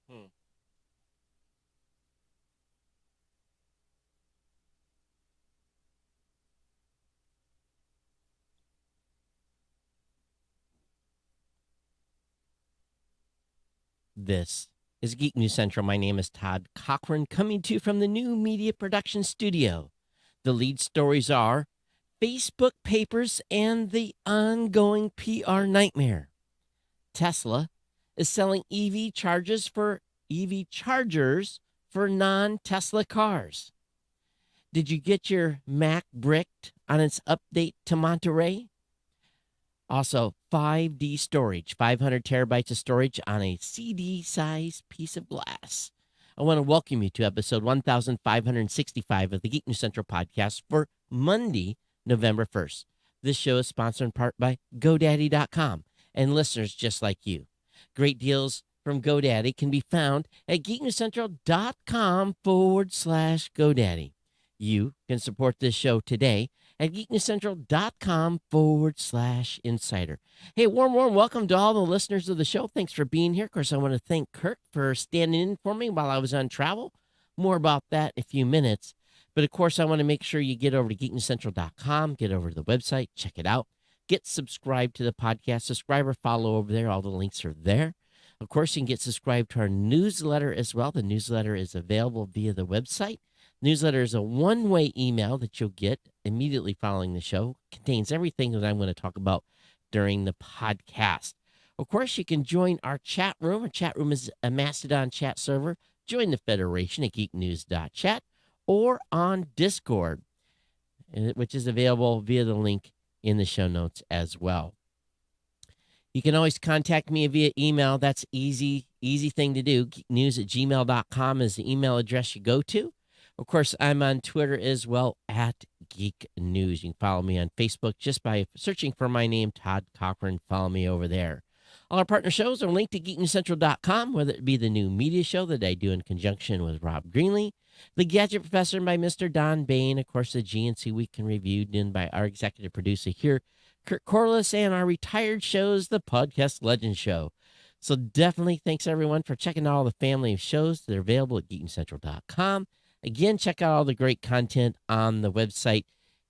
Hmm. This is Geek News Central. My name is Todd Cochran, coming to you from the new media production studio. The lead stories are Facebook papers and the ongoing PR nightmare. Tesla is selling EV chargers for non-Tesla cars. Did you get your Mac bricked on its update to Monterey? Also, 5D storage, 500 terabytes of storage on a CD sized piece of glass. I want to welcome you to episode 1565 of the Geek News Central podcast for Monday, November 1st. This show is sponsored in part by GoDaddy.com and listeners just like you. Great deals from GoDaddy can be found at geeknewscentral.com/GoDaddy. You can support this show today at geeknewscentral.com/insider. Hey, warm welcome to all the listeners of the show. Thanks for being here. Of course, I want to thank Kurt for standing in for me while I was on travel. More about that in a few minutes. But of course, I want to make sure you get over to geeknewscentral.com, get over to the website, check it out, get subscribed to the podcast, subscribe or follow over there. All the links are there. Of course, you can get subscribed to our newsletter as well. The newsletter is available via the website. Newsletter is a one-way email that you'll get immediately following the show. Contains everything that I'm going to talk about during the podcast. Of course, you can join our chat room. Our chat room is a Mastodon chat server. Join the Federation at geeknews.chat or on Discord, which is available via the link in the show notes as well. You can always contact me via email. That's easy thing to do. Geeknews@gmail.com is the email address you go to. Of course, I'm on Twitter as well at Geek News. You can follow me on Facebook just by searching for my name, Todd Cochran. Follow me over there. All our partner shows are linked to geeknewscentral.com, whether it be the new media show that I do in conjunction with Rob Greenlee, The Gadget Professor by Mr. Don Bain, of course, the GNC Week in Review done by our executive producer here, Kurt Corliss, and our retired shows, the Podcast Legend Show. So definitely thanks, everyone, for checking out all the family of shows that are available at geeknewscentral.com. Again, check out all the great content on the website.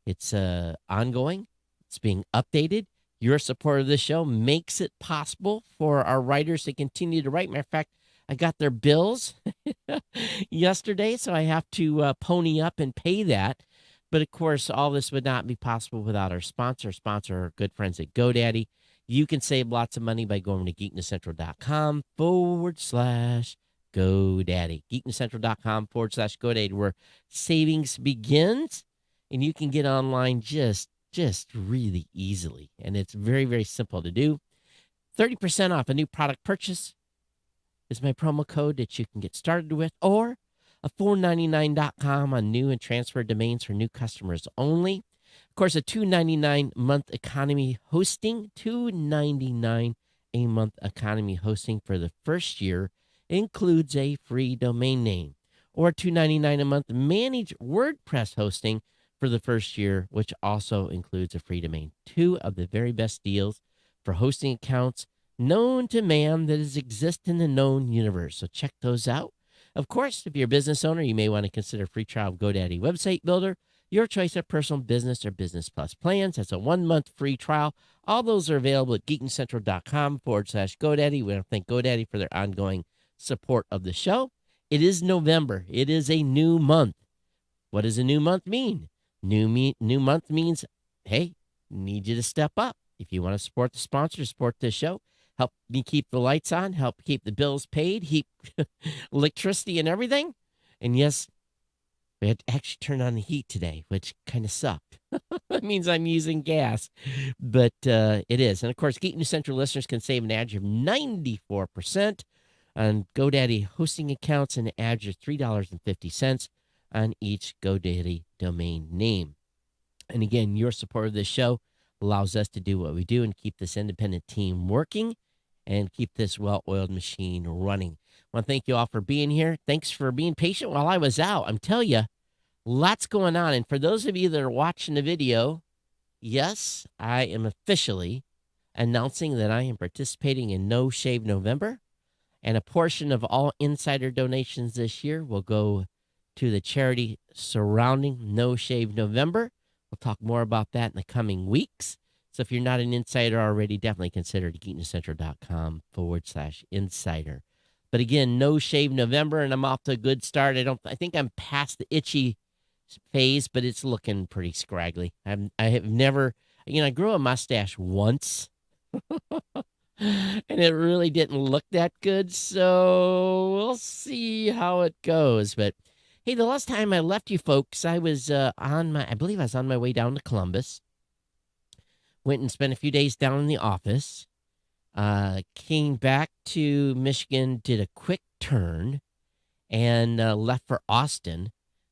It's ongoing. It's being updated. Your support of this show makes it possible for our writers to continue to write. Matter of fact, I got their bills yesterday, so I have to pony up and pay that. But of course, all this would not be possible without our sponsor. Our good friends at GoDaddy. You can save lots of money by going to geeknewscentral.com/GoDaddy. geeknewscentral.com/GoDaddy, where savings begins, and you can get online just really easily. And it's very, very simple to do. 30% off a new product purchase is my promo code that you can get started with, or a $4.99.com on new and transfer domains for new customers only. Of course, a $2.99 month economy hosting, $2.99 a month economy hosting for the first year includes a free domain name, or $2.99 a month managed WordPress hosting for the first year, which also includes a free domain. Two of the very best deals for hosting accounts known to man that exist in the known universe. So check those out. Of course, if you're a business owner, you may want to consider a free trial of GoDaddy Website Builder, your choice of personal business or business plus plans. That's a 1-month free trial. All those are available at geeknewscentral.com/GoDaddy. We want to thank GoDaddy for their ongoing support of the show. It is November. It is a new month. What does a new month mean? New month means, hey, need you to step up. If you want to support the sponsor, support this show, help me keep the lights on, help keep the bills paid, keep electricity and everything. And yes, we had to actually turn on the heat today, which kind of sucked. That means I'm using gas, but it is. And of course, Geek News Central listeners can save an average of 94% on GoDaddy hosting accounts and an average of $3.50 on each GoDaddy domain name. And again, your support of this show allows us to do what we do and keep this independent team working and keep this well-oiled machine running. I want to thank you all for being here. Thanks for being patient while I was out. I'm telling you, lots going on. And for those of you that are watching the video, yes, I am officially announcing that I am participating in No Shave November. And a portion of all insider donations this year will go to the charity surrounding No Shave November. We'll talk more about that in the coming weeks. So if you're not an insider already, definitely consider geeknewscentral.com/insider. But again, No Shave November, and I'm off to a good start. I think I'm past the itchy phase, but it's looking pretty scraggly. I have never, I grew a mustache once, and it really didn't look that good. So we'll see how it goes. But hey, the last time I left you folks, I was I believe I was on my way down to Columbus. Went and spent a few days down in the office. Came back to Michigan, did a quick turn, and left for Austin.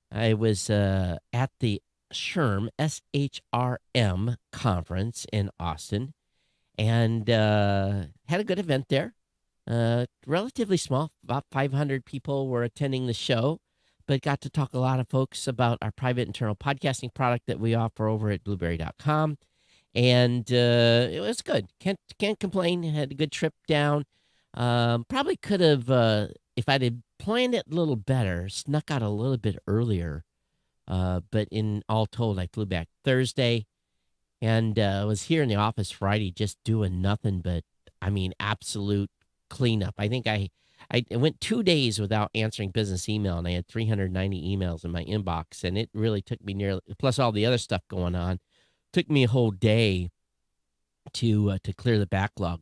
I was at the SHRM conference in Austin, and had a good event there. Relatively small, about 500 people were attending the show, but got to talk a lot of folks about our private internal podcasting product that we offer over at blueberry.com. And it was good. Can't complain. Had a good trip down. Probably could have, if I'd have planned it a little better, snuck out a little bit earlier. But in all told, I flew back Thursday, and was here in the office Friday, just doing nothing but, absolute cleanup. I think I went 2 days without answering business email, and I had 390 emails in my inbox, and it really took me nearly, plus all the other stuff going on. Took me a whole day to clear the backlog,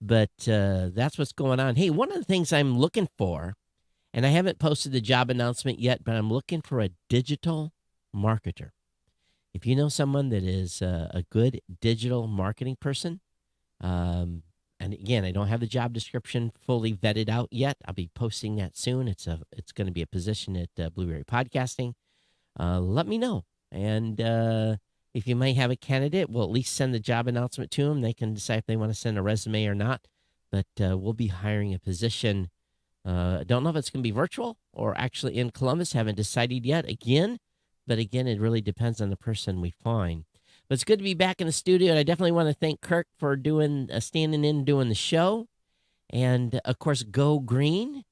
but that's what's going on. Hey, one of the things I'm looking for, and I haven't posted the job announcement yet, but I'm looking for a digital marketer. If you know someone that is a good digital marketing person, and again, I don't have the job description fully vetted out yet. I'll be posting that soon. It's going to be a position at Blueberry Podcasting. Let me know, and if you might have a candidate, we'll at least send the job announcement to them. They can decide if they want to send a resume or not. But we'll be hiring a position. Don't know if it's going to be virtual or actually in Columbus. Haven't decided yet. But again, it really depends on the person we find. But it's good to be back in the studio. And I definitely want to thank Kirk for standing in and doing the show. And, of course, Go Green.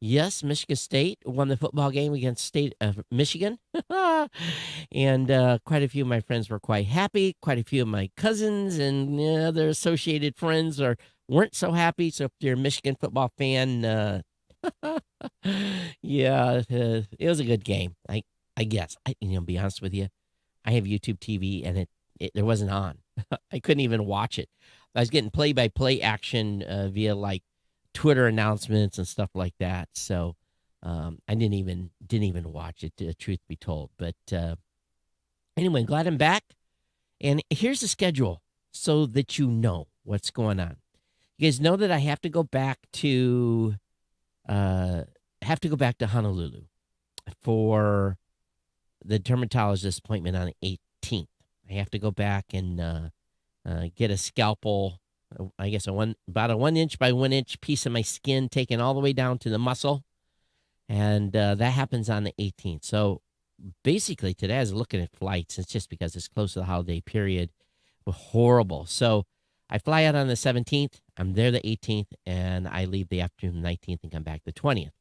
Yes, Michigan State won the football game against State of Michigan. And quite a few of my friends were quite happy. Quite a few of my cousins and other associated friends weren't so happy. So if you're a Michigan football fan, yeah, it was a good game. I guess. Be honest with you, I have YouTube TV, and it wasn't on. I couldn't even watch it. I was getting play-by-play action via like Twitter announcements and stuff like that. So I didn't even watch it, truth be told. But anyway, glad I'm back. And here's the schedule so that you know what's going on. You guys know that I have to go back to Honolulu for the dermatologist appointment on the 18th. I have to go back and get a scalpel. I guess about a 1 inch by 1 inch piece of my skin taken all the way down to the muscle. And that happens on the 18th. So basically today I was looking at flights. It's just because it's close to the holiday period. Horrible. So I fly out on the 17th. I'm there the 18th, and I leave the afternoon 19th and come back the 20th.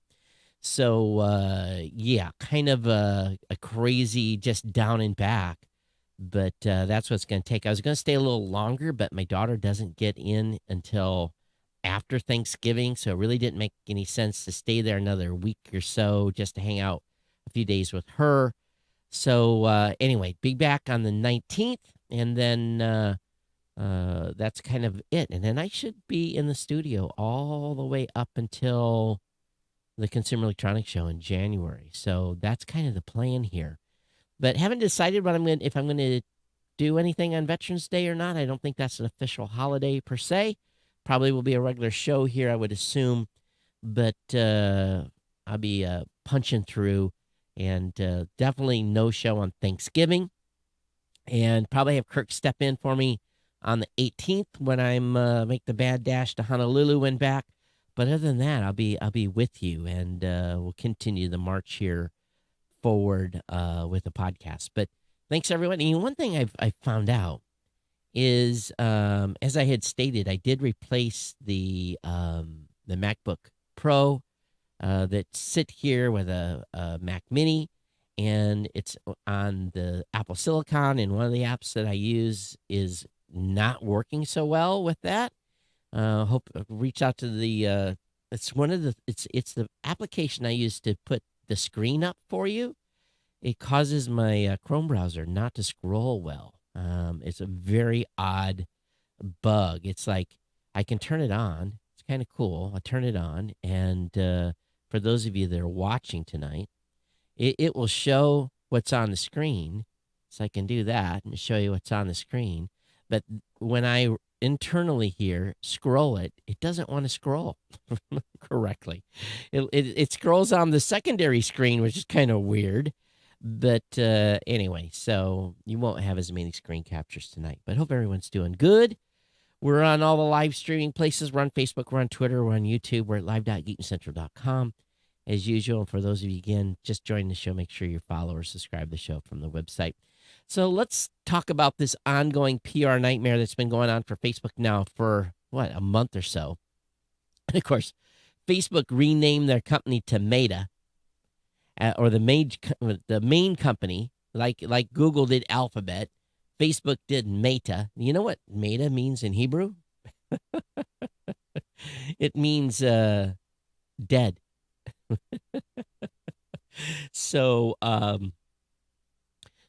So yeah, kind of a crazy just down and back. But that's what it's going to take. I was going to stay a little longer, but my daughter doesn't get in until after Thanksgiving, so it really didn't make any sense to stay there another week or so just to hang out a few days with her. So anyway, be back on the 19th, and then that's kind of it. And then I should be in the studio all the way up until the Consumer Electronics Show in January. So that's kind of the plan here. But haven't decided if I'm going to do anything on Veterans Day or not. I don't think that's an official holiday per se. Probably will be a regular show here, I would assume. But I'll be punching through, and definitely no show on Thanksgiving. And probably have Kirk step in for me on the 18th when I'm make the bad dash to Honolulu and back. But other than that, I'll be with you, and we'll continue the march here forward with the podcast. But thanks, everyone. And one thing I've found out is, as I had stated, I did replace the MacBook Pro that sit here with a Mac Mini, and it's on the Apple Silicon. And one of the apps that I use is not working so well with that. Hope reach out to the. It's one of the. It's the application I use to put the screen up for you. It causes my Chrome browser not to scroll well. It's a very odd bug. It's like I can turn it on. It's kind of cool. I turn it on, and for those of you that are watching tonight, it will show what's on the screen. So I can do that and show you what's on the screen. But when I internally here scroll it, it doesn't want to scroll correctly. It scrolls on the secondary screen, which is kind of weird. But anyway, so you won't have as many screen captures tonight. But hope everyone's doing good. We're on all the live streaming places. We're on Facebook. We're on Twitter. We're on YouTube. We're at live.geekandcentral.com. As usual, for those of you, again, just join the show, make sure you follow or subscribe to the show from the website. So let's talk about this ongoing PR nightmare that's been going on for Facebook now for, a month or so. And, of course, Facebook renamed their company to Meta, or the main company, like Google did Alphabet. Facebook did Meta. You know what Meta means in Hebrew? It means dead. So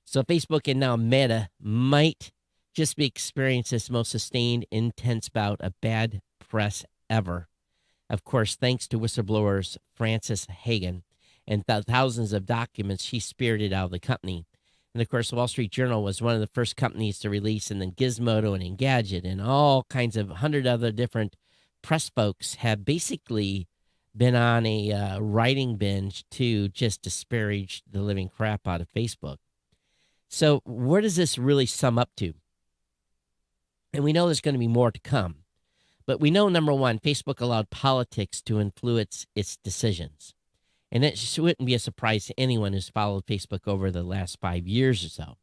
Facebook and now Meta might just be experiencing this most sustained, intense bout of bad press ever. Of course, thanks to whistleblowers Frances Hagan and thousands of documents she spirited out of the company. And, of course, the Wall Street Journal was one of the first companies to release, and then Gizmodo and Engadget and all kinds of 100 other different press folks have basically been on a writing binge to just disparage the living crap out of Facebook. So where does this really sum up to? And we know there's going to be more to come. But we know, number one, Facebook allowed politics to influence its decisions. And it wouldn't be a surprise to anyone who's followed Facebook over the last 5 years or so.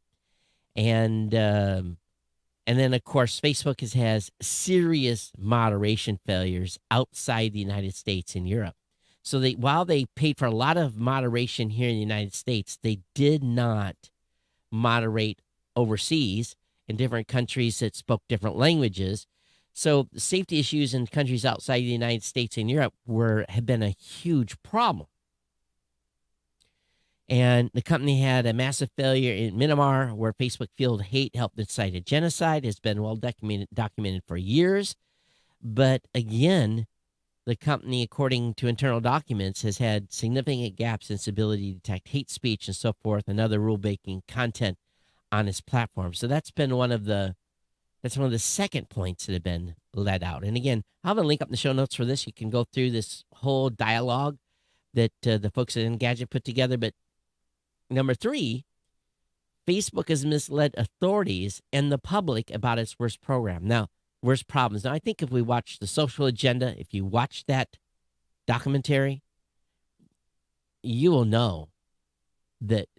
And then, of course, Facebook has serious moderation failures outside the United States and Europe. So while they paid for a lot of moderation here in the United States, they did not moderate overseas in different countries that spoke different languages. So the safety issues in countries outside the United States and Europe have been a huge problem. And the company had a massive failure in Myanmar, where Facebook fueled hate, helped incite a genocide. Has been well documented for years. But again, the company, according to internal documents, has had significant gaps in its ability to detect hate speech and so forth and other rule-breaking content on its platform. So that's been one of the second points that have been let out. And again, I'll have a link up in the show notes for this. You can go through this whole dialogue that the folks at Engadget put together. But number three, Facebook has misled authorities and the public about its worst problems. Now, I think if we watch The Social Agenda, if you watch that documentary, you will know that,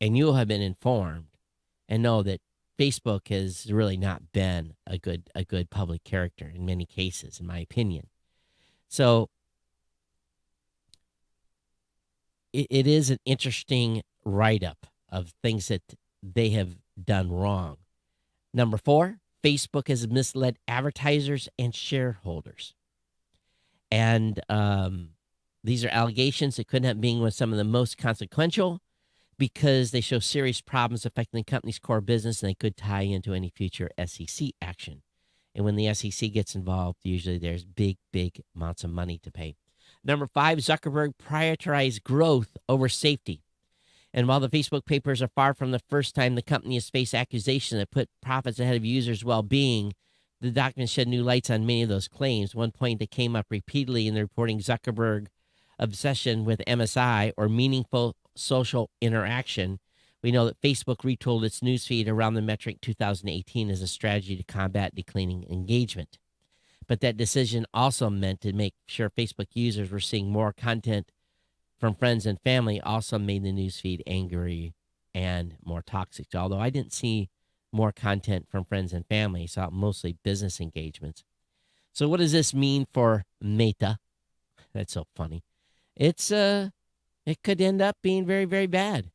and you will have been informed and know that Facebook has really not been a good public character in many cases, in my opinion. So it is an interesting write-up of things that they have done wrong. Number four, Facebook has misled advertisers and shareholders. And these are allegations that couldn't have been with some of the most consequential, because they show serious problems affecting the company's core business, and they could tie into any future SEC action. And when the SEC gets involved, usually there's big, big amounts of money to pay. Number five, Zuckerberg prioritized growth over safety. And while the Facebook papers are far from the first time the company has faced accusations that put profits ahead of users' well-being, the documents shed new lights on many of those claims. One point that came up repeatedly in the reporting, Zuckerberg obsession with MSI, or meaningful social interaction. We know that Facebook retooled its newsfeed around the metric 2018 as a strategy to combat declining engagement. But that decision also meant to make sure Facebook users were seeing more content from friends and family, also made the newsfeed angry and more toxic. Although I didn't see more content from friends and family, I saw mostly business engagements. So what does this mean for Meta? That's so funny. It could end up being very, very bad.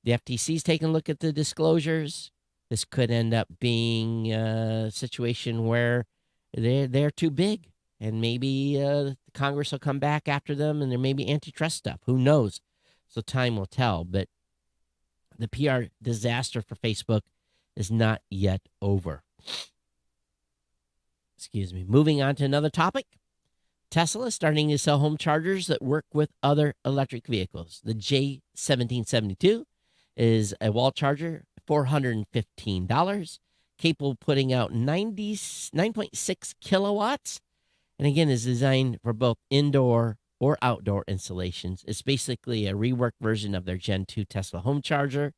The FTC's taking a look at the disclosures. This could end up being a situation where they're too big, and maybe Congress will come back after them, and there may be antitrust stuff. Who knows? So time will tell. But the PR disaster for Facebook is not yet over. Excuse me. Moving on to another topic. Tesla is starting to sell home chargers that work with other electric vehicles. The J1772 is a wall charger, $415, capable of putting out 9.6 kilowatts, and again is designed for both indoor or outdoor installations. It's basically a reworked version of their Gen 2 Tesla home charger.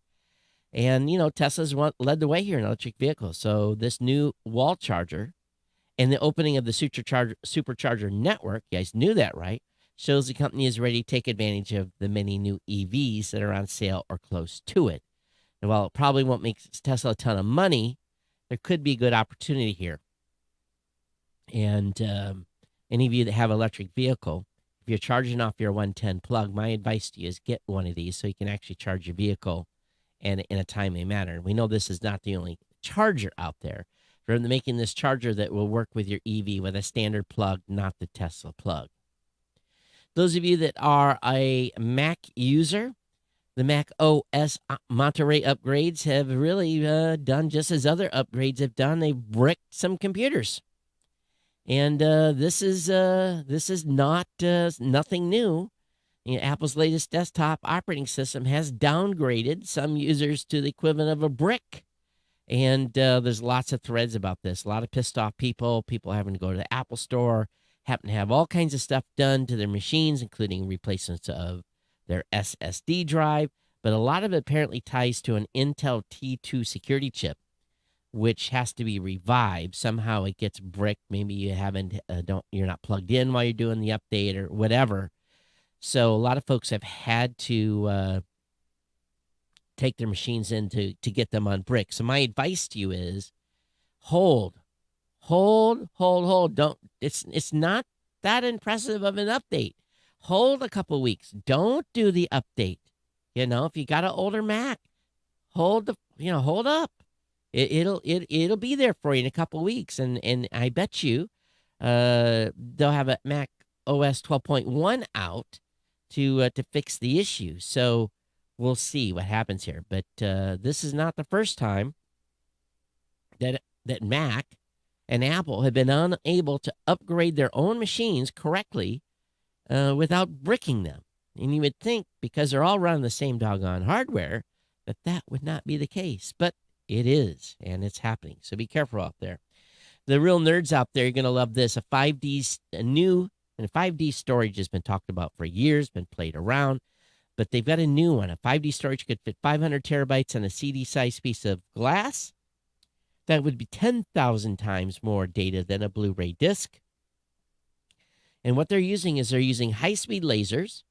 And, Tesla's led the way here in electric vehicles. So this new wall charger and the opening of the supercharger network, you guys knew that, right? Shows the company is ready to take advantage of the many new EVs that are on sale or close to it. And while it probably won't make Tesla a ton of money, there could be a good opportunity here. And any of you that have an electric vehicle, if you're charging off your 110 plug, my advice to you is get one of these so you can actually charge your vehicle and in a timely manner. We know this is not the only charger out there. They're making this charger that will work with your EV with a standard plug, not the Tesla plug. Those of you that are a Mac user, the Mac OS Monterey upgrades have really done just as other upgrades have done. They've bricked some computers. And this is not nothing new. Apple's latest desktop operating system has downgraded some users to the equivalent of a brick. And there's lots of threads about this. A lot of pissed off people having to go to the Apple store, happen to have all kinds of stuff done to their machines, including replacements of their SSD drive. But a lot of it apparently ties to an Intel T2 security chip, which has to be revived. Somehow it gets bricked. Maybe you you're not plugged in while you're doing the update or whatever. So a lot of folks have had to take their machines in to get them on brick. So my advice to you is hold. Don't. It's not that impressive of an update. Hold a couple weeks. Don't do the update. If you got an older Mac, hold up. It'll be there for you in a couple weeks, and I bet you they'll have a Mac OS 12.1 out to fix the issue. So we'll see what happens here. But this is not the first time that Mac and Apple have been unable to upgrade their own machines correctly without bricking them. And you would think, because they're all running the same doggone hardware, that would not be the case. But it is, and it's happening. So be careful out there. The real nerds out there, you're going to love this. A 5D storage has been talked about for years, been played around. But they've got a new one. A 5D storage could fit 500 terabytes on a CD-sized piece of glass. That would be 10,000 times more data than a Blu-ray disc. And what they're using high-speed lasers.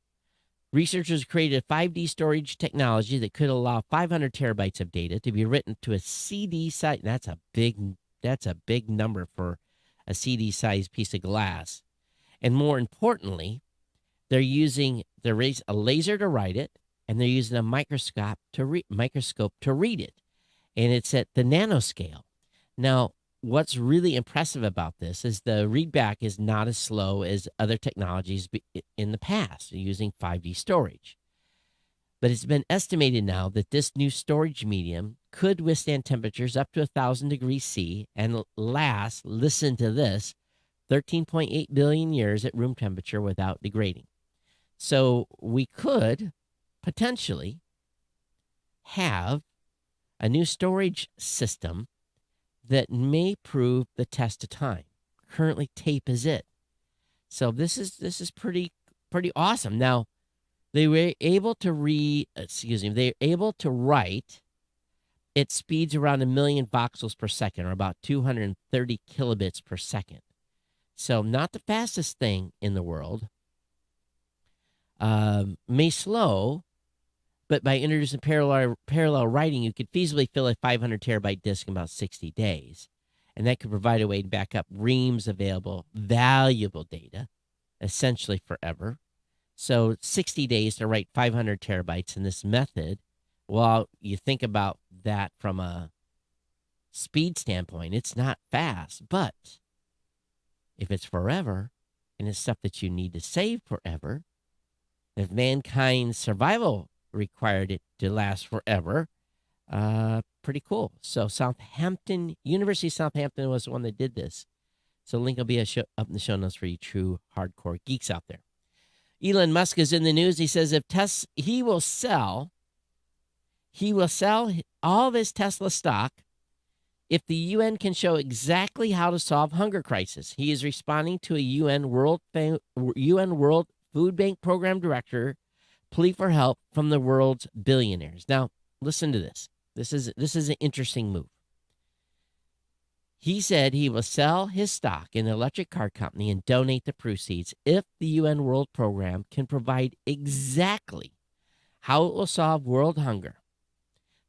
Researchers created a 5D storage technology that could allow 500 terabytes of data to be written to a CD size. That's a big number for a CD-sized piece of glass. And more importantly, they're using a laser to write it, and they're using a microscope to read it. And it's at the nanoscale. Now, what's really impressive about this is the readback is not as slow as other technologies in the past using 5D storage. But it's been estimated now that this new storage medium could withstand temperatures up to 1,000 degrees C and last, listen to this, 13.8 billion years at room temperature without degrading. So we could potentially have a new storage system that may prove the test of time. Currently, tape is it. So this is pretty awesome. Now, they were able to write at speeds around 1 million voxels per second, or about 230 kilobits per second. So not the fastest thing in the world. May slow, but by introducing parallel writing, you could feasibly fill a 500 terabyte disk in about 60 days. And that could provide a way to back up reams of valuable data. essentially forever. So 60 days to write 500 terabytes in this method. Well, you think about that from a speed standpoint, it's not fast, but if it's forever and it's stuff that you need to save forever, if mankind's survival required it to last forever, pretty cool. So University of Southampton was the one that did this. So link will be up in the show notes for you true hardcore geeks out there. Elon Musk is in the news. He says he will sell all of his Tesla stock if the UN can show exactly how to solve hunger crisis. He is responding to a UN World Food Bank Program Director plea for help from the world's billionaires. Now, listen to this. This is an interesting move. He said he will sell his stock in an electric car company and donate the proceeds if the UN World Program can provide exactly how it will solve world hunger.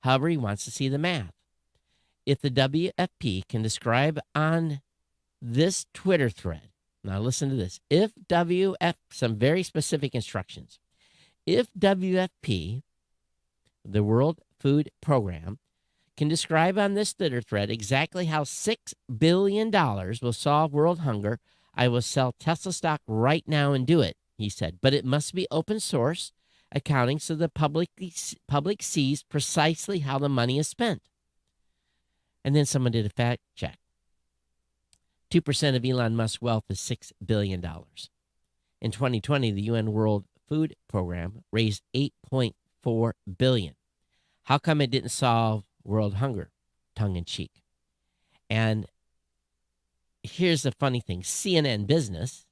However, he wants to see the math. If the WFP can describe on this Twitter thread, now listen to this, some very specific instructions. If WFP, the World Food Program, can describe on this Twitter thread exactly how $6 billion will solve world hunger, I will sell Tesla stock right now and do it, he said. But it must be open source accounting so the public sees precisely how the money is spent. And then someone did a fact check. 2% of Elon Musk's wealth is $6 billion. In 2020, the UN World Food Program raised $8.4 billion. How come it didn't solve world hunger? Tongue in cheek. And here's the funny thing. CNN Business,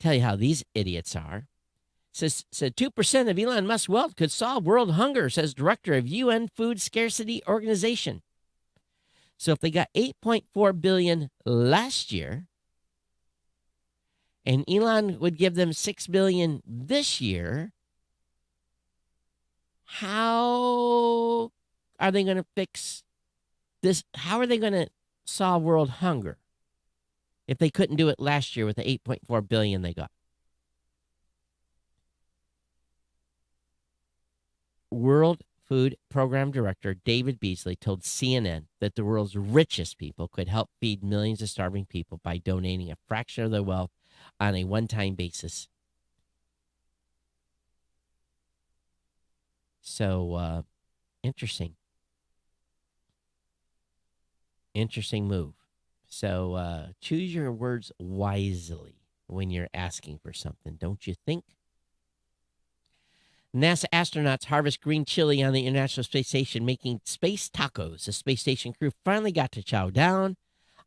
tell you how these idiots are, said 2% of Elon Musk's wealth could solve world hunger, says director of UN Food Scarcity Organization. So if they got $8.4 billion last year, and Elon would give them $6 billion this year, how are they going to fix this? How are they going to solve world hunger if they couldn't do it last year with the $8.4 billion they got? World Food Program Director David Beasley told CNN that the world's richest people could help feed millions of starving people by donating a fraction of their wealth on a one-time basis. So, interesting. Interesting move. So, choose your words wisely when you're asking for something, don't you think? NASA astronauts harvest green chili on the International Space Station, making space tacos. The space station crew finally got to chow down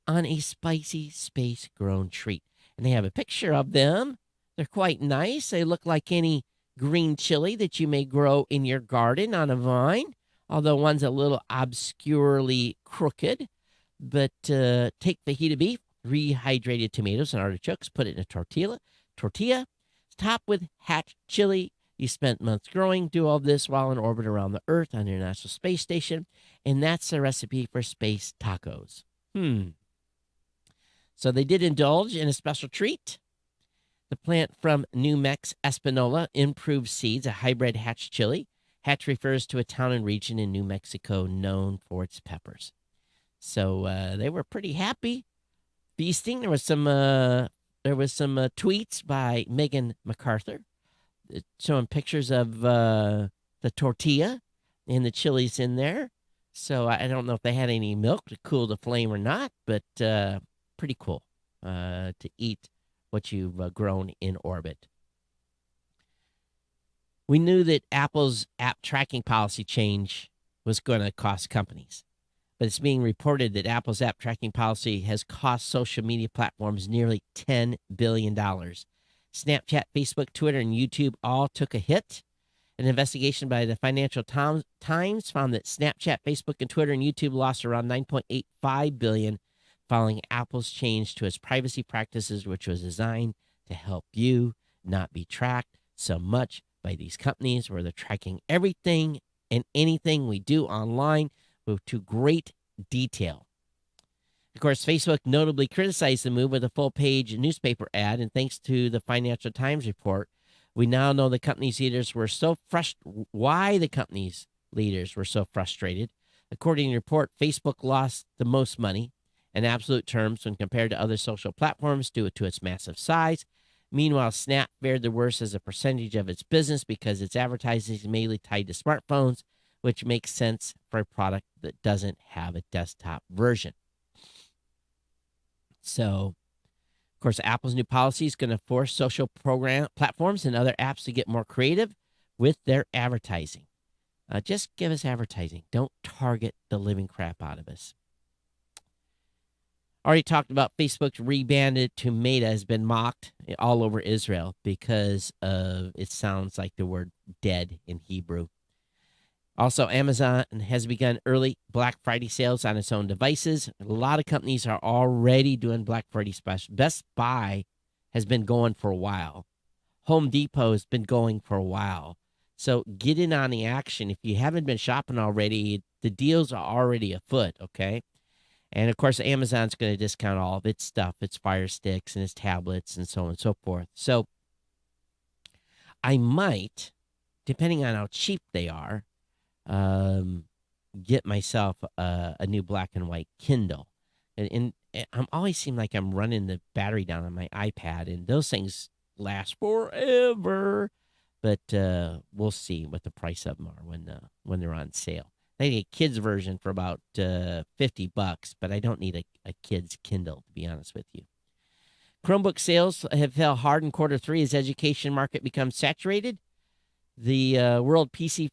on a spicy space-grown treat. And they have a picture of them. They're quite nice. They look like any green chili that you may grow in your garden on a vine, although one's a little obscurely crooked. But take fajita beef, rehydrated tomatoes and artichokes, put it in a tortilla, top with hatch chili. You spent months growing, do all this while in orbit around the Earth on the International Space Station, and that's the recipe for space tacos. So they did indulge in a special treat. The plant from New Mex Espanola improved seeds, a hybrid hatch chili. Hatch refers to a town and region in New Mexico known for its peppers. So they were pretty happy feasting. There was some tweets by Megan MacArthur showing pictures of the tortilla and the chilies in there. So I don't know if they had any milk to cool the flame or not, but pretty cool to eat what you've grown in orbit. We knew that Apple's app tracking policy change was going to cost companies, but it's being reported that Apple's app tracking policy has cost social media platforms nearly $10 billion. Snapchat, Facebook, Twitter, and YouTube all took a hit. An investigation by the Financial Times found that Snapchat, Facebook, and Twitter and YouTube lost around $9.85 billion following Apple's change to its privacy practices, which was designed to help you not be tracked so much by these companies where they're tracking everything and anything we do online to great detail. Of course, Facebook notably criticized the move with a full-page newspaper ad, and thanks to the Financial Times report, we now know the company's leaders were so why the company's leaders were so frustrated. According to the report, Facebook lost the most money in absolute terms when compared to other social platforms due to its massive size. Meanwhile, Snap fared the worst as a percentage of its business because its advertising is mainly tied to smartphones, which makes sense for a product that doesn't have a desktop version. So, of course, Apple's new policy is going to force social program platforms and other apps to get more creative with their advertising. Just give us advertising. Don't target the living crap out of us. Already talked about Facebook's rebranded to Meta has been mocked all over Israel because of it sounds like the word dead in Hebrew. Also, Amazon has begun early Black Friday sales on its own devices. A lot of companies are already doing Black Friday specials. Best Buy has been going for a while. Home Depot has been going for a while. So get in on the action. If you haven't been shopping already, the deals are already afoot, okay? And, of course, Amazon's going to discount all of its stuff, its Fire Sticks and its tablets and so on and so forth. So I might, depending on how cheap they are, get myself a new black and white Kindle. And I'm always seem like I'm running the battery down on my iPad, and those things last forever. But we'll see what the price of them are when they're on sale. I need a kid's version for about $50, but I don't need a kid's Kindle, to be honest with you. Chromebook sales have fell hard in quarter three as education market becomes saturated. The world PC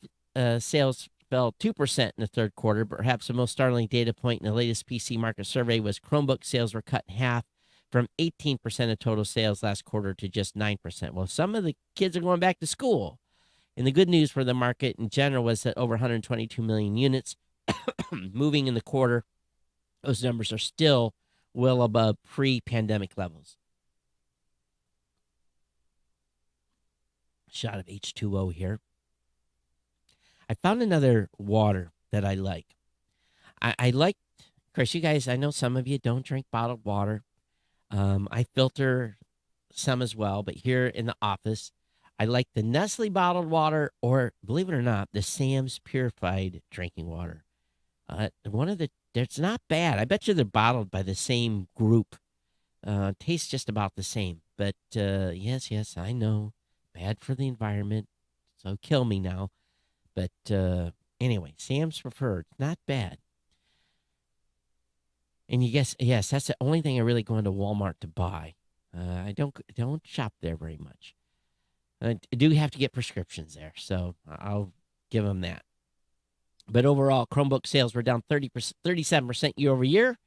sales fell 2% in the third quarter. Perhaps the most startling data point in the latest PC market survey was Chromebook sales were cut in half from 18% of total sales last quarter to just 9%. Well, some of the kids are going back to school. And the good news for the market in general was that over 122 million units moving in the quarter. Those numbers are still well above pre-pandemic levels. Shot of H2O here. I found another water that I like. I like, of course, you guys, I know some of you don't drink bottled water. I filter some as well, but here in the office, I like the Nestle bottled water, or believe it or not, the Sam's purified drinking water. It's not bad. I bet you they're bottled by the same group. Tastes just about the same. But yes, I know. Bad for the environment. So kill me now. But anyway, Sam's Preferred, not bad. And yes, that's the only thing I really go into Walmart to buy. I don't shop there very much. I do have to get prescriptions there, so I'll give them that. But overall, Chromebook sales were down 37% year over year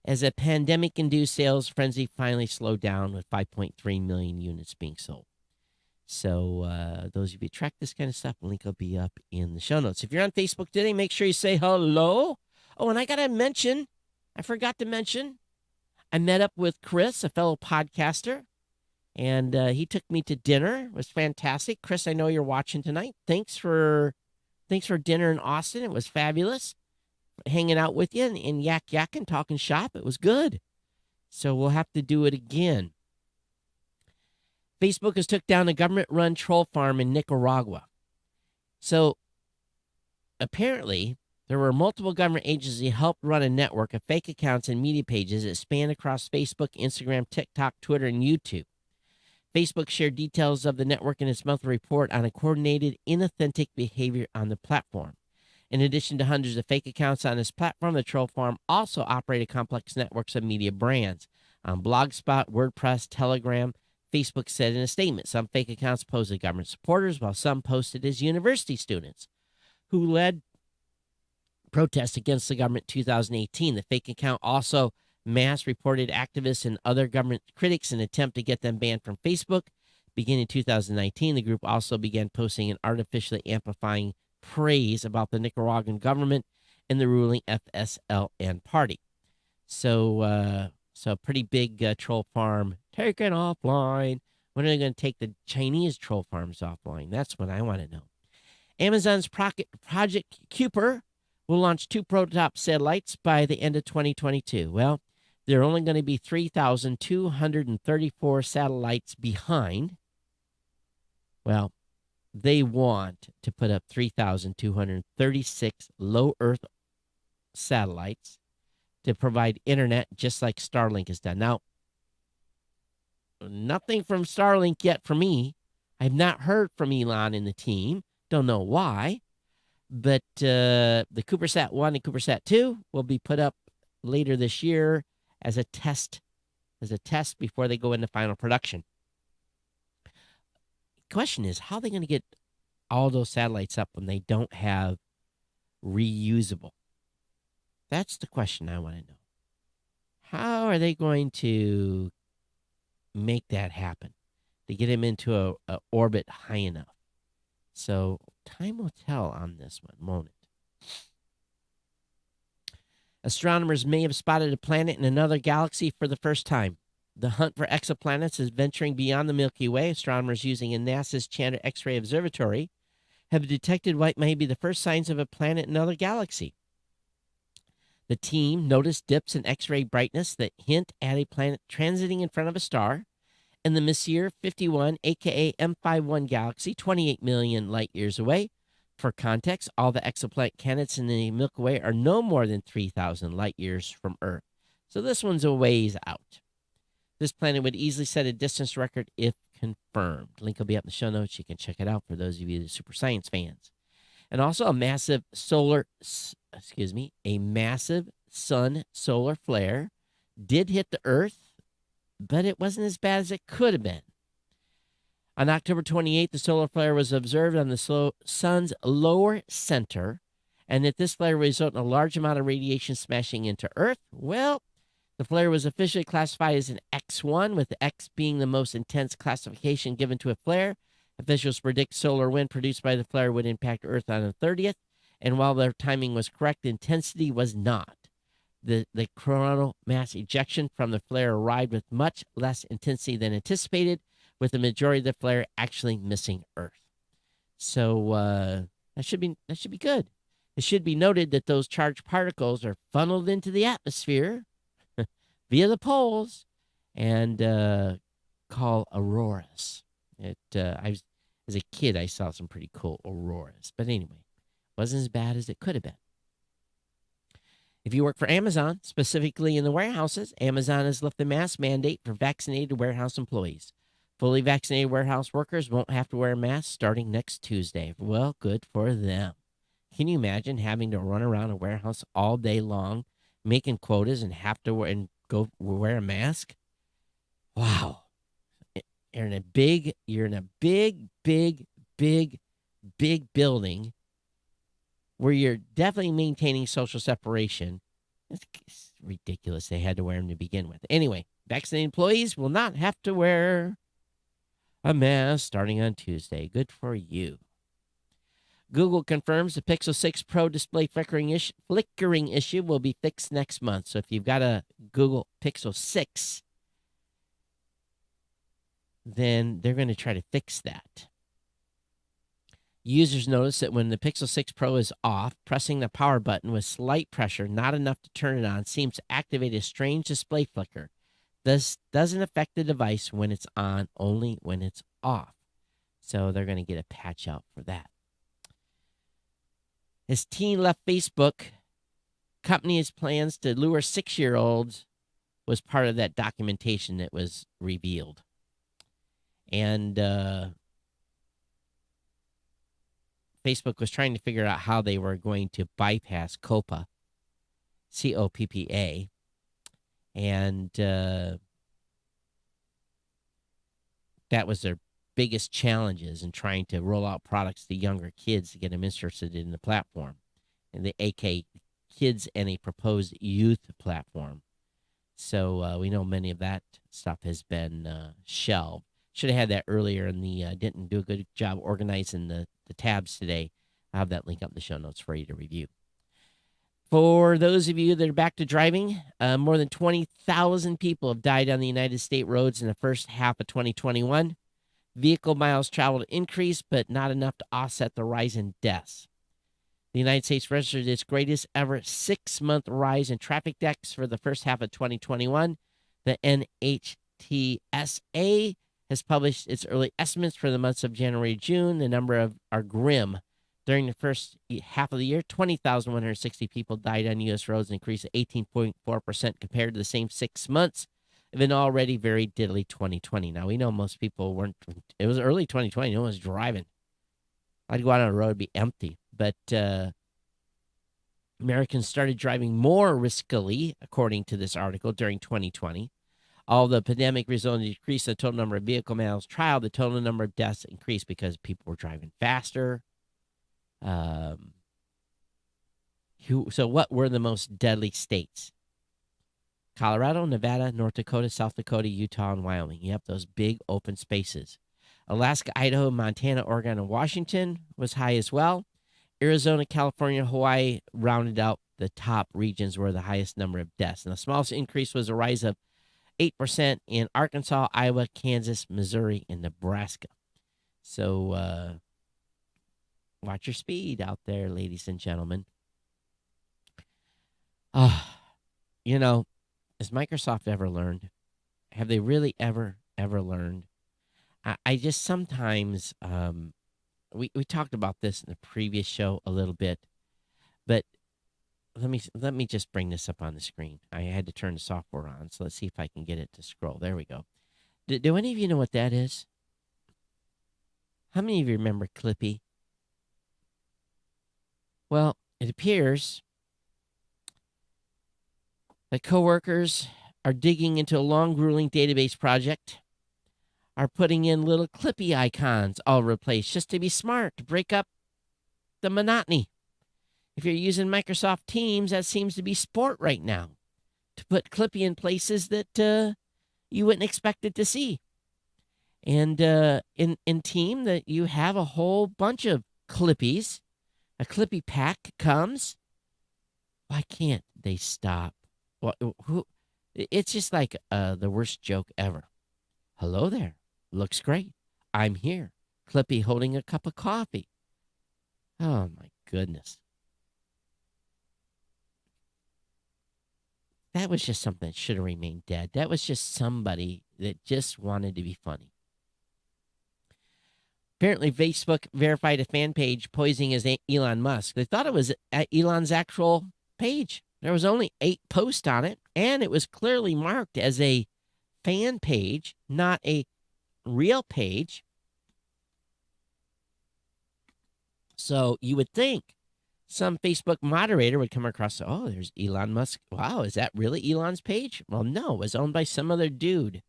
as a pandemic-induced sales frenzy finally slowed down with 5.3 million units being sold. So those of you who track this kind of stuff, the link will be up in the show notes. If you're on Facebook today, make sure you say hello. Oh, and I forgot to mention, I met up with Chris, a fellow podcaster, and he took me to dinner. It was fantastic. Chris, I know you're watching tonight. Thanks for dinner in Austin. It was fabulous. Hanging out with you and yakking, talking shop. It was good. So we'll have to do it again. Facebook has took down a government-run troll farm in Nicaragua. So apparently, there were multiple government agencies that helped run a network of fake accounts and media pages that span across Facebook, Instagram, TikTok, Twitter, and YouTube. Facebook shared details of the network in its monthly report on a coordinated, inauthentic behavior on the platform. In addition to hundreds of fake accounts on this platform, the troll farm also operated complex networks of media brands on Blogspot, WordPress, Telegram. Facebook said in a statement, some fake accounts posed as government supporters, while some posted as university students who led protests against the government in 2018. The fake account also mass reported activists and other government critics in an attempt to get them banned from Facebook. Beginning in 2019, the group also began posting and artificially amplifying praise about the Nicaraguan government and the ruling FSLN party. So pretty big troll farm taken offline. When are they going to take the Chinese troll farms offline? That's what I want to know. Amazon's Project Kuiper will launch 2 prototype satellites by the end of 2022. Well, They're only going to be 3,234 satellites behind. Well, they want to put up 3,236 low Earth satellites to provide internet just like Starlink has done. Now, nothing from Starlink yet for me. I've not heard from Elon and the team. Don't know why. But the CubeSat 1 and CubeSat 2 will be put up later this year as a test before they go into final production. Question is, how are they going to get all those satellites up when they don't have reusable? That's the question I want to know. How are they going to make that happen to get him into a orbit high enough? So time will tell on this one, won't it? Astronomers may have spotted a planet in another galaxy for the first time. The hunt for exoplanets is venturing beyond the Milky Way. Astronomers using NASA's Chandra X-ray Observatory have detected what may be the first signs of a planet in another galaxy. The team noticed dips in X-ray brightness that hint at a planet transiting in front of a star in the Messier 51, aka M51 galaxy, 28 million light years away. For context, all the exoplanet candidates in the Milky Way are no more than 3,000 light years from Earth. So this one's a ways out. This planet would easily set a distance record if confirmed. Link will be up in the show notes. You can check it out for those of you that are super science fans. And also a massive sun solar flare did hit the Earth, but it wasn't as bad as it could have been. On October 28th, the solar flare was observed on the sun's lower center, and that this flare resulted in a large amount of radiation smashing into Earth. Well, the flare was officially classified as an X1, with the X being the most intense classification given to a flare. Officials predict solar wind produced by the flare would impact Earth on the 30th, and while their timing was correct, the intensity was not. The coronal mass ejection from the flare arrived with much less intensity than anticipated, with the majority of the flare actually missing Earth. So that should be good. It should be noted that those charged particles are funneled into the atmosphere via the poles and called auroras. As a kid, I saw some pretty cool auroras. But anyway, wasn't as bad as it could have been. If you work for Amazon, specifically in the warehouses, Amazon has lifted the mask mandate for vaccinated warehouse employees. Fully vaccinated warehouse workers won't have to wear a mask starting next Tuesday. Well, good for them. Can you imagine having to run around a warehouse all day long, making quotas and have to go wear a mask? Wow. You're in a big building where you're definitely maintaining social separation. It's ridiculous they had to wear them to begin with. Anyway, vaccinated employees will not have to wear a mask starting on Tuesday. Good for you. Google confirms the Pixel 6 Pro display flickering issue will be fixed next month. So if you've got a Google Pixel 6, then they're going to try to fix that. Users notice that when the Pixel 6 Pro is off, pressing the power button with slight pressure, not enough to turn it on, seems to activate a strange display flicker. This doesn't affect the device when it's on, only when it's off. So they're going to get a patch out for that. As teen left Facebook, company's plans to lure 6-year-olds was part of that documentation that was revealed. And Facebook was trying to figure out how they were going to bypass COPPA, COPPA, and that was their biggest challenges in trying to roll out products to younger kids to get them interested in the platform, and the AK Kids and a proposed youth platform. So we know many of that stuff has been shelved. Should have had that earlier, and didn't do a good job organizing the tabs today. I'll have that link up in the show notes for you to review. For those of you that are back to driving, more than 20,000 people have died on the United States roads in the first half of 2021. Vehicle miles traveled increased, but not enough to offset the rise in deaths. The United States registered its greatest ever 6-month rise in traffic deaths for the first half of 2021. The NHTSA has published its early estimates for the months of January and June. The number are grim. During the first half of the year, 20,160 people died on U.S. roads, an increase of 18.4% compared to the same 6 months of an already very diddly 2020. Now, we know most people weren't, it was early 2020, no one was driving. I'd go out on the road, it'd be empty. But Americans started driving more riskily, according to this article, during 2020. All the pandemic resulted in a decrease in the total number of vehicle miles traveled. The total number of deaths increased because people were driving faster. So what were the most deadly states? Colorado, Nevada, North Dakota, South Dakota, Utah, and Wyoming. You have those big open spaces. Alaska, Idaho, Montana, Oregon, and Washington was high as well. Arizona, California, Hawaii rounded out the top regions where the highest number of deaths. And the smallest increase was a rise of 8% in Arkansas, Iowa, Kansas, Missouri, and Nebraska. So watch your speed out there, ladies and gentlemen. You know, has Microsoft ever learned? Have they really ever learned? I just sometimes, we talked about this in the previous show a little bit, but let me just bring this up on the screen. I had to turn the software on, so let's see if I can get it to scroll. There we go. Do any of you know what that is? How many of you remember Clippy? Well, it appears that coworkers are digging into a long, grueling database project, are putting in little Clippy icons all over the place just to be smart, to break up the monotony. If you're using Microsoft Teams, that seems to be sport right now, to put Clippy in places that you wouldn't expect it to see. And in Team, that you have a whole bunch of Clippies. A Clippy pack comes. Why can't they stop? Well, it's just like the worst joke ever. Hello there. Looks great. I'm here. Clippy holding a cup of coffee. Oh, my goodness. That was just something that should have remained dead. That was just somebody that just wanted to be funny. Apparently, Facebook verified a fan page posing as Elon Musk. They thought it was Elon's actual page. There was only 8 posts on it, and it was clearly marked as a fan page, not a real page. So you would think some Facebook moderator would come across, oh, there's Elon Musk. Wow, is that really Elon's page? Well, no, it was owned by some other dude.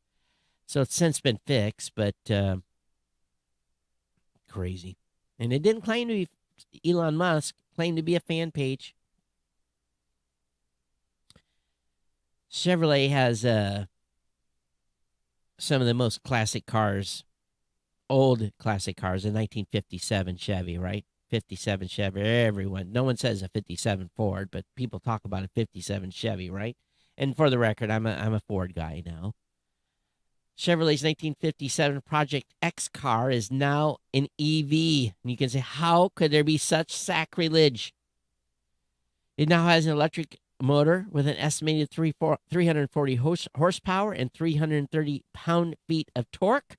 So it's since been fixed, but crazy. And it didn't claim to be Elon Musk, claimed to be a fan page. Chevrolet has some of the most classic cars, old classic cars, a 1957 Chevy, right? 57 Chevy, everyone. No one says a 57 Ford, but people talk about a 57 Chevy, right? And for the record, I'm a Ford guy now. Chevrolet's 1957 Project X car is now an EV. And you can say, how could there be such sacrilege? It now has an electric motor with an estimated 340 horsepower and 330 pound-feet of torque.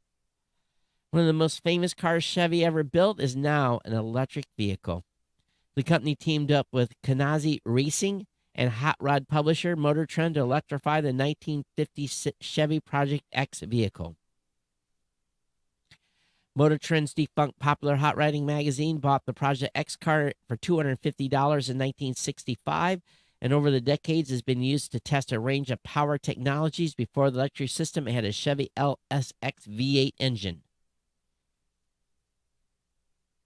One of the most famous cars Chevy ever built is now an electric vehicle. The company teamed up with Kanazi Racing and hot rod publisher Motor Trend to electrify the 1950 Chevy Project X vehicle. Motor Trend's defunct Popular Hot Riding magazine bought the Project X car for $250 in 1965, and over the decades has been used to test a range of power technologies. Before the electric system, it had a Chevy LSX V8 engine.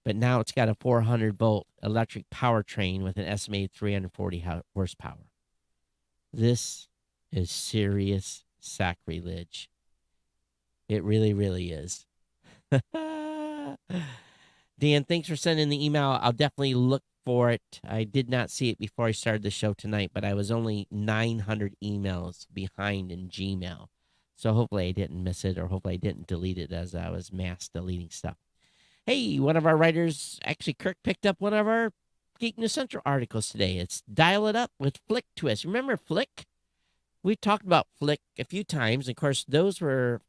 But now it's got a 400-volt electric powertrain with an estimated 340 horsepower. This is serious sacrilege. It really, really is. Dan, thanks for sending the email. I'll definitely look for it. I did not see it before I started the show tonight, but I was only 900 emails behind in Gmail. So hopefully I didn't miss it, or hopefully I didn't delete it as I was mass deleting stuff. Hey, one of our writers, actually Kirk picked up one of our Geek News Central articles today. It's Dial It Up with Flick Twist. Remember Flick? We talked about Flick a few times. Of course, those were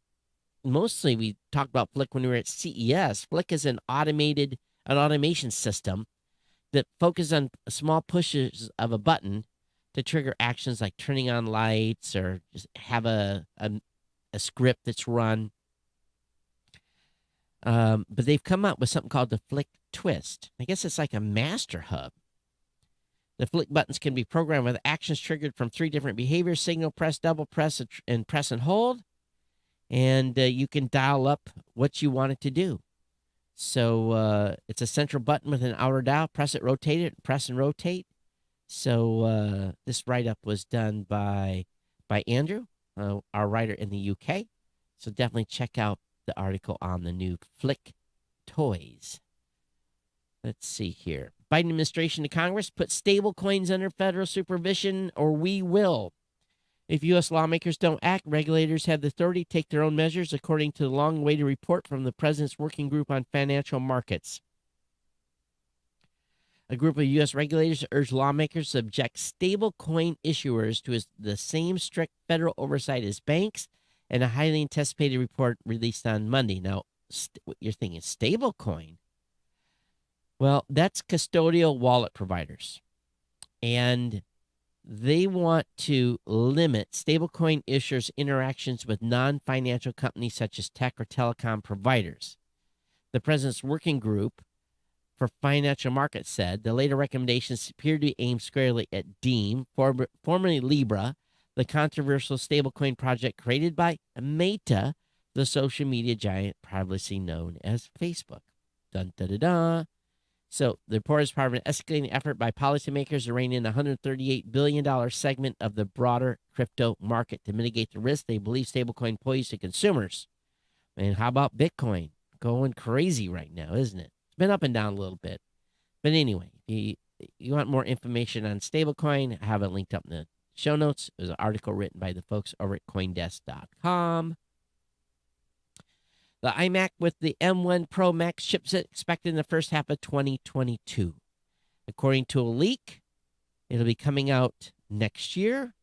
mostly we talked about Flick when we were at CES. Flick is an automation system that focuses on small pushes of a button to trigger actions like turning on lights or just have a script that's run. But they've come up with something called the Flick Twist. I guess it's like a master hub. The Flick buttons can be programmed with actions triggered from 3 different behaviors: signal, press, double press, and press and hold. And you can dial up what you want it to do. So it's a central button with an outer dial. Press it, rotate it, press and rotate. So this write-up was done by Andrew, our writer in the UK. So definitely check out the article on the new Flick toys. Let's see here. Biden administration to Congress put stable coins under federal supervision, or we will. If U.S. lawmakers don't act, regulators have the authority to take their own measures, according to the long-awaited report from the President's Working Group on Financial Markets. A group of U.S. regulators urged lawmakers to subject stablecoin issuers to the same strict federal oversight as banks, and a highly anticipated report released on Monday. Now, you're thinking stablecoin? Well, that's custodial wallet providers. And they want to limit stablecoin issuers' interactions with non-financial companies such as tech or telecom providers. The President's Working Group for Financial Markets said the later recommendations appear to be aimed squarely at Diem, formerly Libra, the controversial stablecoin project created by Meta, the social media giant previously known as Facebook. Dun, da, da, da. So the report is part of an escalating effort by policymakers to rein in a $138 billion segment of the broader crypto market to mitigate the risk they believe stablecoin pose to consumers. And how about Bitcoin? Going crazy right now, isn't it? It's been up and down a little bit. But anyway, if you want more information on stablecoin, I have it linked up in the show notes. There's an article written by the folks over at Coindesk.com. The iMac with the M1 Pro Max chipset expected in the first half of 2022. According to a leak, it'll be coming out next year.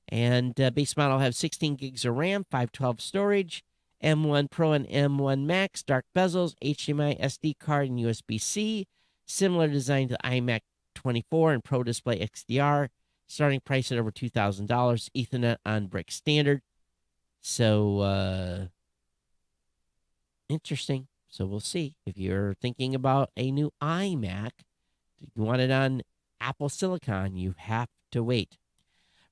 And base model will have 16 gigs of RAM, 512 storage, M1 Pro and M1 Max, dark bezels, HDMI, SD card, and USB-C. Similar design to the iMac 24 and Pro Display XDR. Starting price at over $2,000. Ethernet on brick standard. So, interesting. So we'll see. If you're thinking about a new iMac, if you want it on Apple Silicon, you have to wait.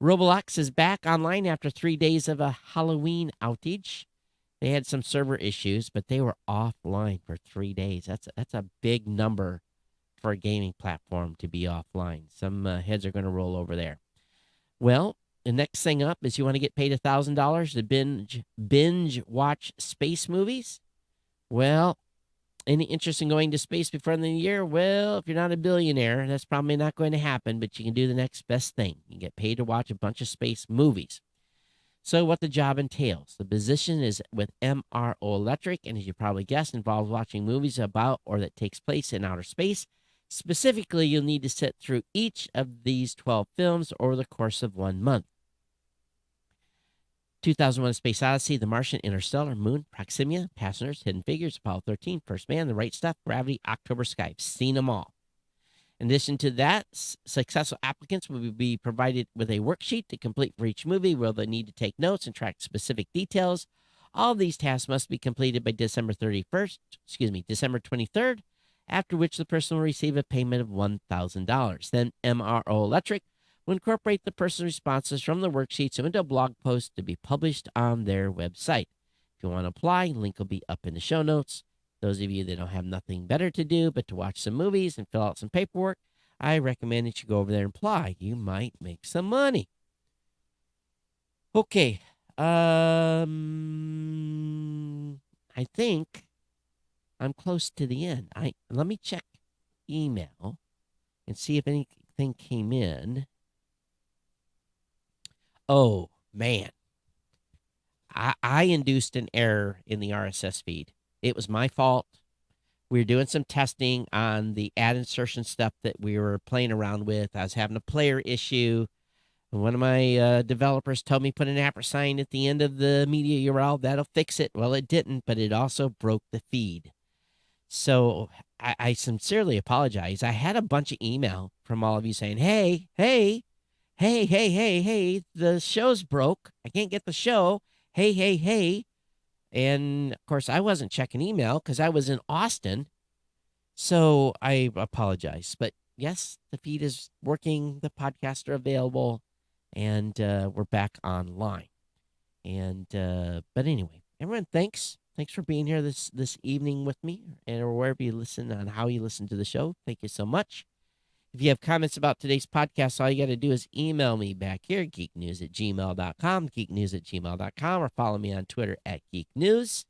Roblox is back online after 3 days of a Halloween outage. They had some server issues, but they were offline for 3 days. That's a big number for a gaming platform to be offline. Some heads are going to roll over there. Well, the next thing up is you want to get paid $1,000 to binge watch space movies. Well, any interest in going to space before the end of the year? Well, if you're not a billionaire, that's probably not going to happen, but you can do the next best thing. You get paid to watch a bunch of space movies. So what the job entails. The position is with MRO Electric, and as you probably guessed, involves watching movies about or that takes place in outer space. Specifically, you'll need to sit through each of these 12 films over the course of 1 month. 2001: Space Odyssey, The Martian, Interstellar, Moon, Proximia, Passengers, Hidden Figures, Apollo 13, First Man, The Right Stuff, Gravity, October Sky. I've seen them all. In addition to that, successful applicants will be provided with a worksheet to complete for each movie where they need to take notes and track specific details. All of these tasks must be completed by December 23rd, after which the person will receive a payment of $1,000. Then MRO Electric will incorporate the person's responses from the worksheets into a blog post to be published on their website. If you want to apply, link will be up in the show notes. Those of you that don't have nothing better to do but to watch some movies and fill out some paperwork, I recommend that you go over there and apply. You might make some money. Okay. I think I'm close to the end. Let me check email and see if anything came in. Oh, man. I induced an error in the RSS feed. It was my fault. we were doing some testing on the ad insertion stuff that we were playing around with. I was having a player issue. And one of my developers told me put an @ at the end of the media URL. That'll fix it. Well, it didn't, but it also broke the feed. So I sincerely apologize. I had a bunch of email from all of you saying, hey, the show's broke. I can't get the show. Hey. And of course, I wasn't checking email because I was in Austin. So I apologize. But yes, the feed is working. The podcasts are available. And we're back online. And but anyway, everyone, thanks for being here this evening with me, and or wherever you listen on how you listen to the show. Thank you so much. If you have comments about today's podcast, all you got to do is email me back here, geeknews@gmail.com, geeknews@gmail.com, or follow me on Twitter @geeknews.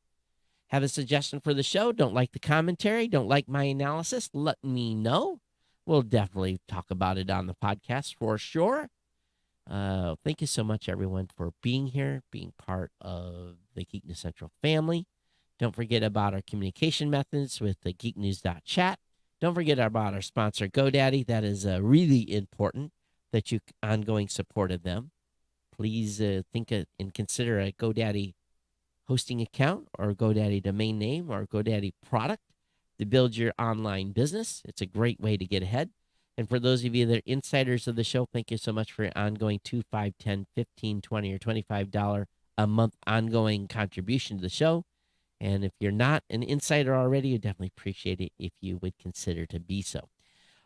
Have a suggestion for the show? Don't like the commentary? Don't like my analysis? Let me know. We'll definitely talk about it on the podcast for sure. Thank you so much, everyone, for being here, being part of the Geek News Central family. Don't forget about our communication methods with the geeknews.chat. Don't forget about our sponsor, GoDaddy. That is really important that you ongoing support of them. Please think and consider a GoDaddy hosting account or GoDaddy domain name or GoDaddy product to build your online business. It's a great way to get ahead. And for those of you that are insiders of the show, thank you so much for your ongoing $2, $5, $10, $15, $20, or $25 a month ongoing contribution to the show. And if you're not an insider already, I definitely appreciate it if you would consider to be so.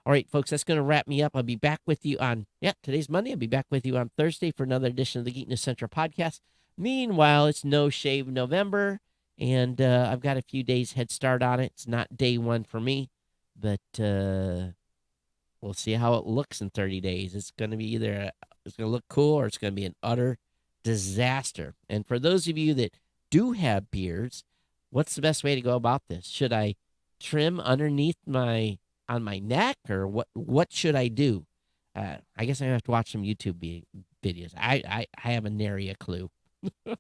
All right, folks, that's going to wrap me up. I'll be back with you on, today's Monday. I'll be back with you on Thursday for another edition of the Geek News Central podcast. Meanwhile, it's No Shave November, and I've got a few days head start on it. It's not day one for me, but we'll see how it looks in 30 days. It's going to be it's going to look cool or it's going to be an utter disaster. And for those of you that do have beards, what's the best way to go about this? Should I trim underneath on my neck, or what should I do? I guess I have to watch some YouTube videos. I have a nary a clue. All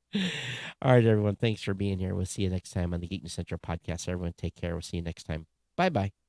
right, everyone. Thanks for being here. We'll see you next time on the Geek News Central podcast. Everyone, take care. We'll see you next time. Bye-bye.